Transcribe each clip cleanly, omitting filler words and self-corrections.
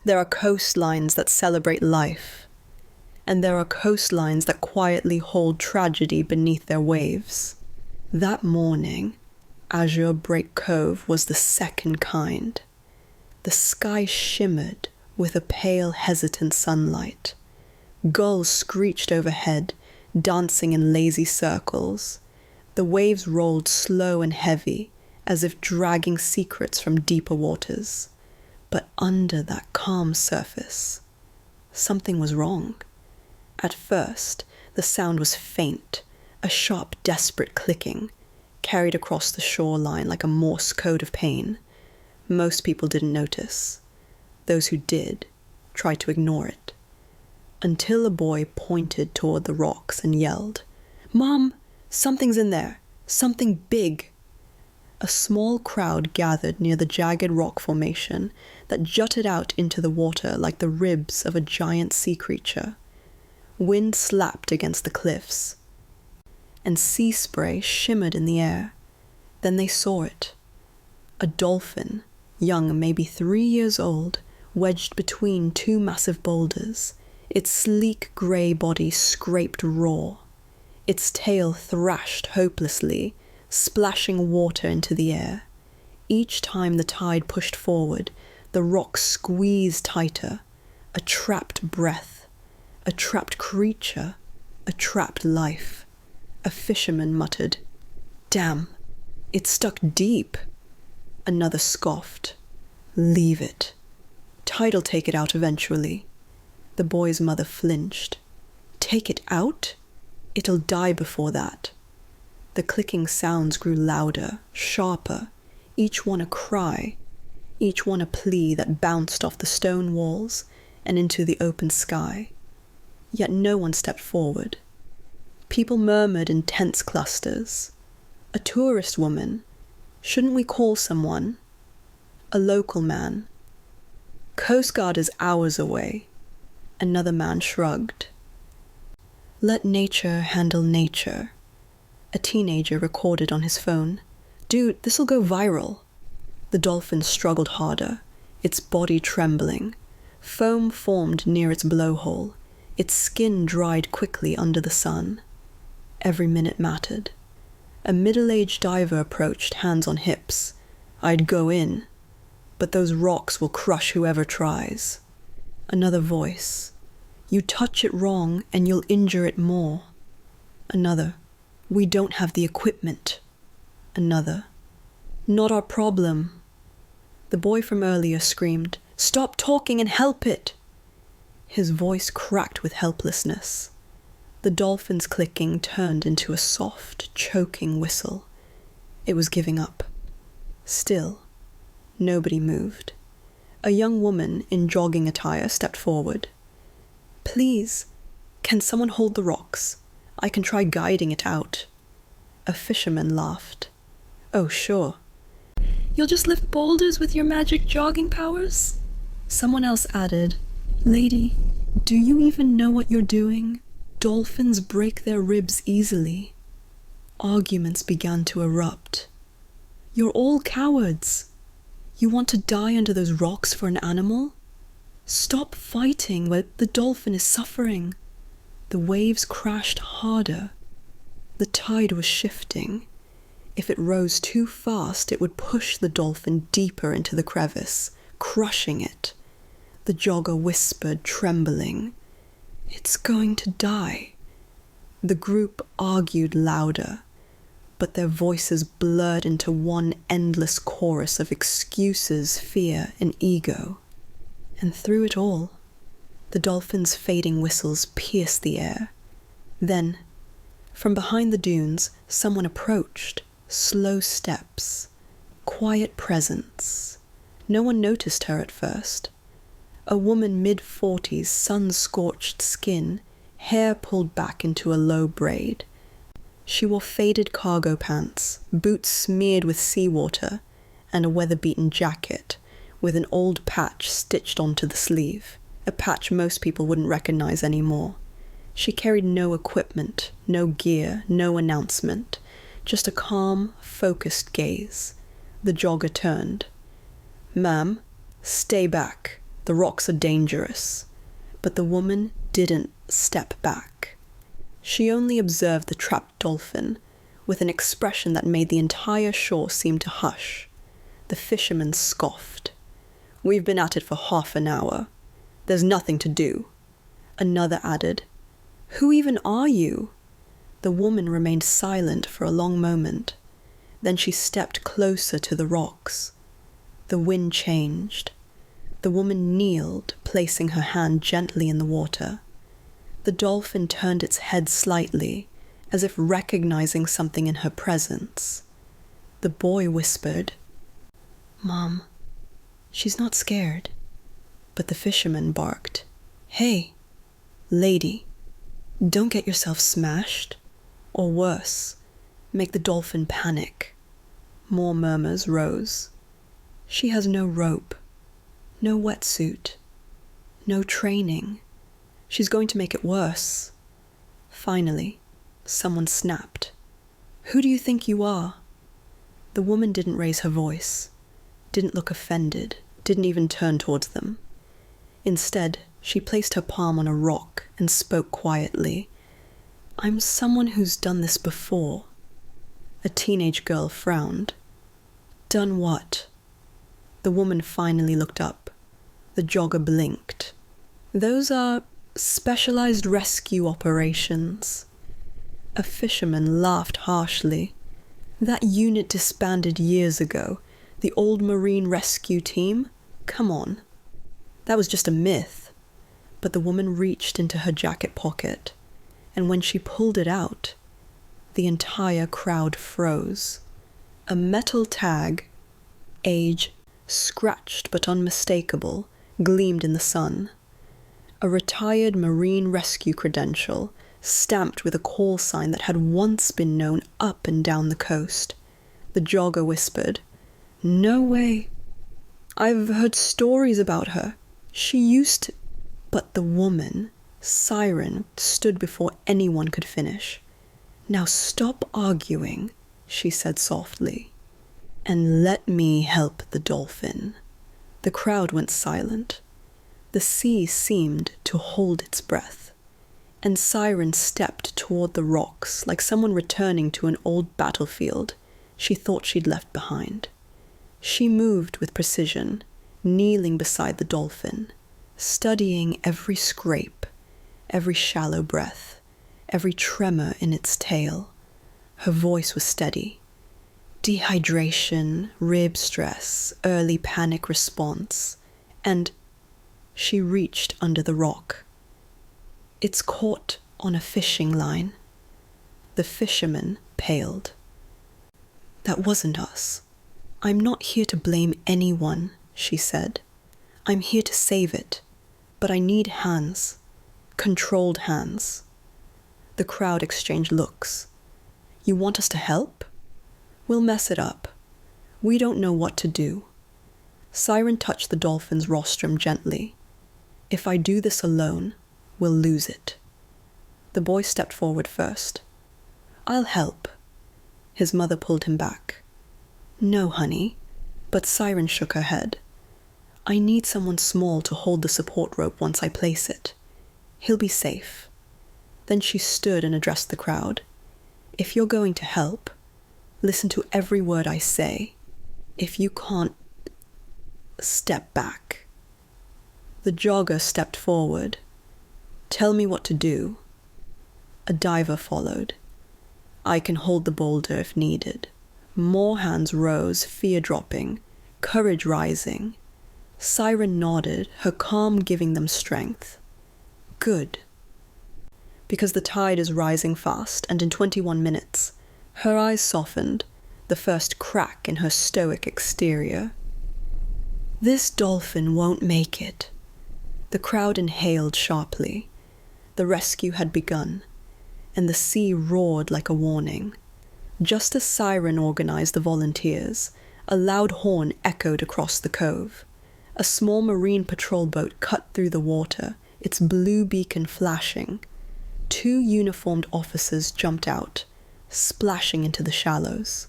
There are coastlines that celebrate life, and there are coastlines that quietly hold tragedy beneath their waves. That morning, Azure Break Cove was the second kind. The sky shimmered with a pale, hesitant sunlight. Gulls screeched overhead, dancing in lazy circles. The waves rolled slow and heavy, as if dragging secrets from deeper waters. But under that calm surface, something was wrong. At first, the sound was faint, a sharp, desperate clicking, carried across the shoreline like a Morse code of pain. Most people didn't notice. Those who did tried to ignore it. Until a boy pointed toward the rocks and yelled, "Mom, something's in there, something big." A small crowd gathered near the jagged rock formation that jutted out into the water like the ribs of a giant sea creature. Wind slapped against the cliffs, and sea spray shimmered in the air. Then they saw it. A dolphin, young, maybe 3 years old, wedged between two massive boulders, its sleek grey body scraped raw. Its tail thrashed hopelessly, splashing water into the air. Each time the tide pushed forward, the rock squeezed tighter. A trapped breath, a trapped creature, a trapped life. A fisherman muttered, "Damn, it's stuck deep." Another scoffed, "Leave it. Tide'll take it out eventually." The boy's mother flinched. "Take it out? It'll die before that." The clicking sounds grew louder, sharper, each one a cry, each one a plea that bounced off the stone walls and into the open sky. Yet no one stepped forward. People murmured in tense clusters. A tourist woman. Shouldn't we call someone? A local man. Coast Guard is hours away. Another man shrugged. Let nature handle nature. A teenager recorded on his phone. Dude, this'll go viral. The dolphin struggled harder, its body trembling. Foam formed near its blowhole. Its skin dried quickly under the sun. Every minute mattered. A middle-aged diver approached, hands on hips. "I'd go in, but those rocks will crush whoever tries." Another voice. "You touch it wrong and you'll injure it more." Another. "We don't have the equipment." Another. "Not our problem." The boy from earlier screamed, "Stop talking and help it!" His voice cracked with helplessness. The dolphin's clicking turned into a soft, choking whistle. It was giving up. Still, nobody moved. A young woman in jogging attire stepped forward. "Please, can someone hold the rocks? I can try guiding it out." A fisherman laughed. "Oh, sure. You'll just lift boulders with your magic jogging powers?" Someone else added, "Lady, do you even know what you're doing? Dolphins break their ribs easily." Arguments began to erupt. "You're all cowards. You want to die under those rocks for an animal? Stop fighting where the dolphin is suffering." The waves crashed harder. The tide was shifting. If it rose too fast, it would push the dolphin deeper into the crevice, crushing it. The jogger whispered, trembling, "It's going to die." The group argued louder, but their voices blurred into one endless chorus of excuses, fear, and ego. And through it all, the dolphin's fading whistles pierced the air. Then, from behind the dunes, someone approached. Slow steps, quiet presence. No one noticed her at first. A woman mid-40s, sun-scorched skin, hair pulled back into a low braid. She wore faded cargo pants, boots smeared with seawater, and a weather-beaten jacket with an old patch stitched onto the sleeve, a patch most people wouldn't recognize anymore. She carried no equipment, no gear, no announcement, just a calm, focused gaze. The jogger turned. "Ma'am, stay back. The rocks are dangerous. But the woman didn't step back. She only observed the trapped dolphin with an expression that made the entire shore seem to hush. The fisherman scoffed. "We've been at it for half an hour. There's nothing to do." Another added, "Who even are you?" The woman remained silent for a long moment. Then she stepped closer to the rocks. The wind changed. The woman kneeled, placing her hand gently in the water. The dolphin turned its head slightly, as if recognizing something in her presence. The boy whispered, "Mom, she's not scared." But the fisherman barked, "Hey, lady, don't get yourself smashed, or worse, make the dolphin panic." More murmurs rose. "She has no rope, no wetsuit, no training. She's going to make it worse." Finally, someone snapped, "Who do you think you are?" The woman didn't raise her voice, didn't look offended, didn't even turn towards them. Instead, she placed her palm on a rock and spoke quietly. "I'm someone who's done this before." A teenage girl frowned. "Done what?" The woman finally looked up. The jogger blinked. "Those are specialized rescue operations." A fisherman laughed harshly. "That unit disbanded years ago. The old Marine rescue team? Come on. That was just a myth." But the woman reached into her jacket pocket, and when she pulled it out, the entire crowd froze. A metal tag, age scratched but unmistakable, gleamed in the sun. A retired Marine rescue credential, stamped with a call sign that had once been known up and down the coast. The jogger whispered, "No way. I've heard stories about her. She used to—" But the woman, Siren, stood before anyone could finish. "Now stop arguing," she said softly, "and let me help the dolphin." The crowd went silent. The sea seemed to hold its breath, and Siren stepped toward the rocks like someone returning to an old battlefield she thought she'd left behind. She moved with precision, kneeling beside the dolphin, studying every scrape, every shallow breath, every tremor in its tail. Her voice was steady. Dehydration, rib stress, early panic response, and she reached under the rock. "It's caught on a fishing line." The fisherman paled. "That wasn't us. I'm not here to blame anyone," she said. "I'm here to save it, but I need hands, controlled hands." The crowd exchanged looks. "You want us to help? We'll mess it up. We don't know what to do." Siren touched the dolphin's rostrum gently. "If I do this alone, we'll lose it." The boy stepped forward first. "I'll help." His mother pulled him back. "No, honey." But Siren shook her head. "I need someone small to hold the support rope once I place it. He'll be safe." Then she stood and addressed the crowd. "If you're going to help, listen to every word I say. If you can't, step back." The jogger stepped forward. "Tell me what to do." A diver followed. "I can hold the boulder if needed." More hands rose, fear dropping, courage rising. Siren nodded, her calm giving them strength. "Good." Because the tide is rising fast, and in 21 minutes, her eyes softened, the first crack in her stoic exterior. "This dolphin won't make it." The crowd inhaled sharply. The rescue had begun, and the sea roared like a warning. Just as Siren organized the volunteers, a loud horn echoed across the cove. A small marine patrol boat cut through the water, its blue beacon flashing. 2 uniformed officers jumped out, splashing into the shallows.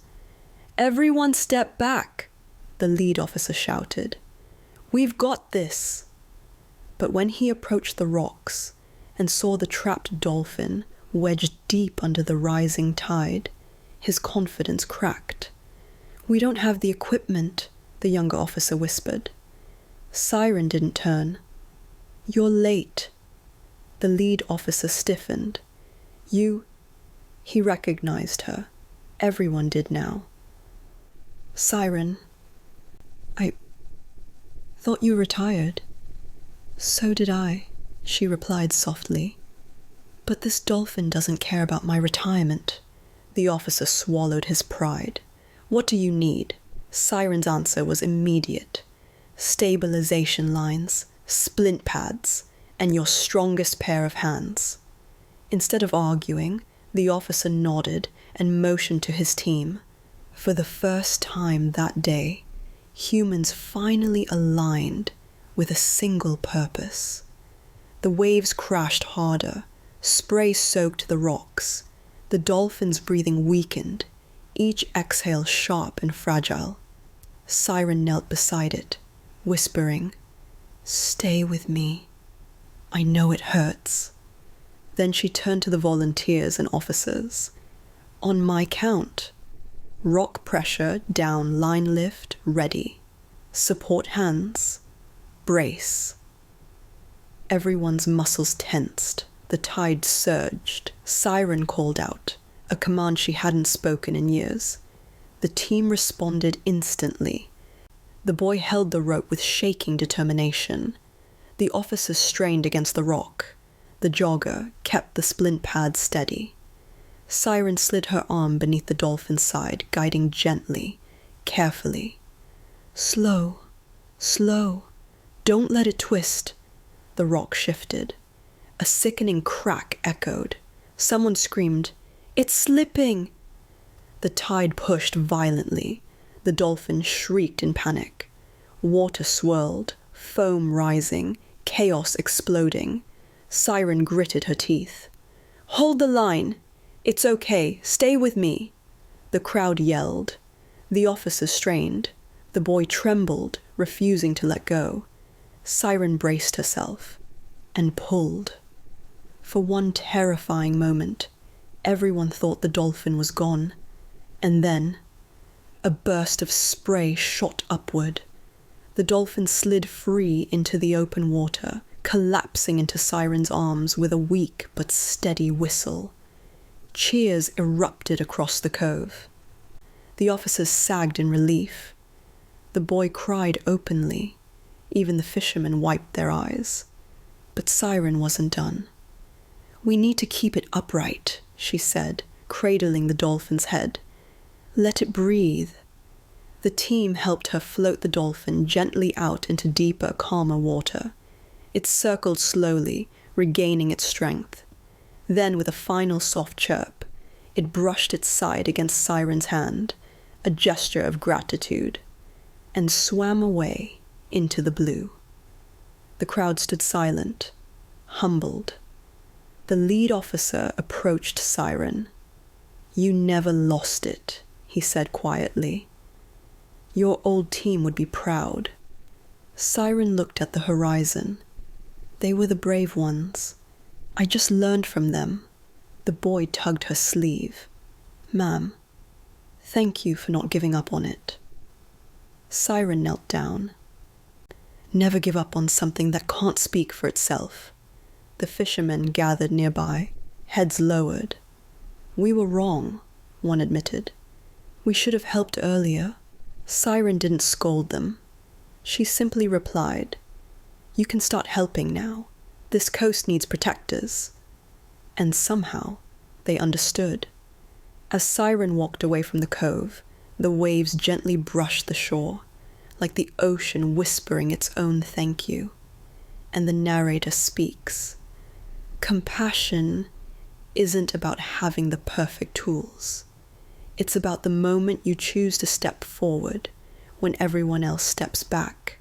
"Everyone step back," the lead officer shouted. "We've got this." But when he approached the rocks and saw the trapped dolphin wedged deep under the rising tide, his confidence cracked. "We don't have the equipment," the younger officer whispered. Siren didn't turn. "You're late." The lead officer stiffened. He recognized her. Everyone did now. "Siren, I thought you retired." "So did I," she replied softly. "But this dolphin doesn't care about my retirement." The officer swallowed his pride. "What do you need?" Siren's answer was immediate. "Stabilization lines, splint pads, and your strongest pair of hands." Instead of arguing, the officer nodded and motioned to his team. For the first time that day, humans finally aligned with a single purpose. The waves crashed harder, spray soaked the rocks. The dolphin's breathing weakened, each exhale sharp and fragile. Siren knelt beside it, whispering, "Stay with me. I know it hurts." Then she turned to the volunteers and officers. "On my count. Rock pressure, down, line lift, ready. Support hands. Brace." Everyone's muscles tensed. The tide surged. Siren called out, a command she hadn't spoken in years. The team responded instantly. The boy held the rope with shaking determination. The officers strained against the rock. The jogger kept the splint pad steady. Siren slid her arm beneath the dolphin's side, guiding gently, carefully. "Slow, slow. Don't let it twist." The rock shifted. A sickening crack echoed. Someone screamed, "It's slipping!" The tide pushed violently. The dolphin shrieked in panic. Water swirled, foam rising, chaos exploding. Siren gritted her teeth. "Hold the line! It's okay, stay with me!" The crowd yelled. The officers strained. The boy trembled, refusing to let go. Siren braced herself and pulled. For one terrifying moment, everyone thought the dolphin was gone. And then, a burst of spray shot upward. The dolphin slid free into the open water, collapsing into Siren's arms with a weak but steady whistle. Cheers erupted across the cove. The officers sagged in relief. The boy cried openly. Even the fishermen wiped their eyes. But Siren wasn't done. "We need to keep it upright," she said, cradling the dolphin's head. "Let it breathe." The team helped her float the dolphin gently out into deeper, calmer water. It circled slowly, regaining its strength. Then, with a final soft chirp, it brushed its side against Siren's hand, a gesture of gratitude, and swam away into the blue. The crowd stood silent, humbled. The lead officer approached Siren. "You never lost it," he said quietly. "Your old team would be proud." Siren looked at the horizon. "They were the brave ones. I just learned from them." The boy tugged her sleeve. "Ma'am, thank you for not giving up on it." Siren knelt down. "Never give up on something that can't speak for itself." The fishermen gathered nearby, heads lowered. "We were wrong," one admitted. "We should have helped earlier." Siren didn't scold them. She simply replied, "You can start helping now. This coast needs protectors." And somehow they understood. As Siren walked away from the cove, the waves gently brushed the shore, like the ocean whispering its own thank you. And the narrator speaks. Compassion isn't about having the perfect tools. It's about the moment you choose to step forward when everyone else steps back.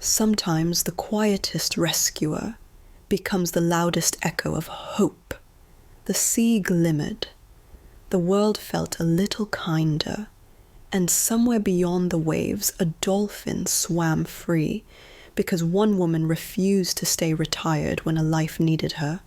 Sometimes the quietest rescuer becomes the loudest echo of hope. The sea glimmered. The world felt a little kinder, and somewhere beyond the waves a dolphin swam free, because one woman refused to stay retired when a life needed her.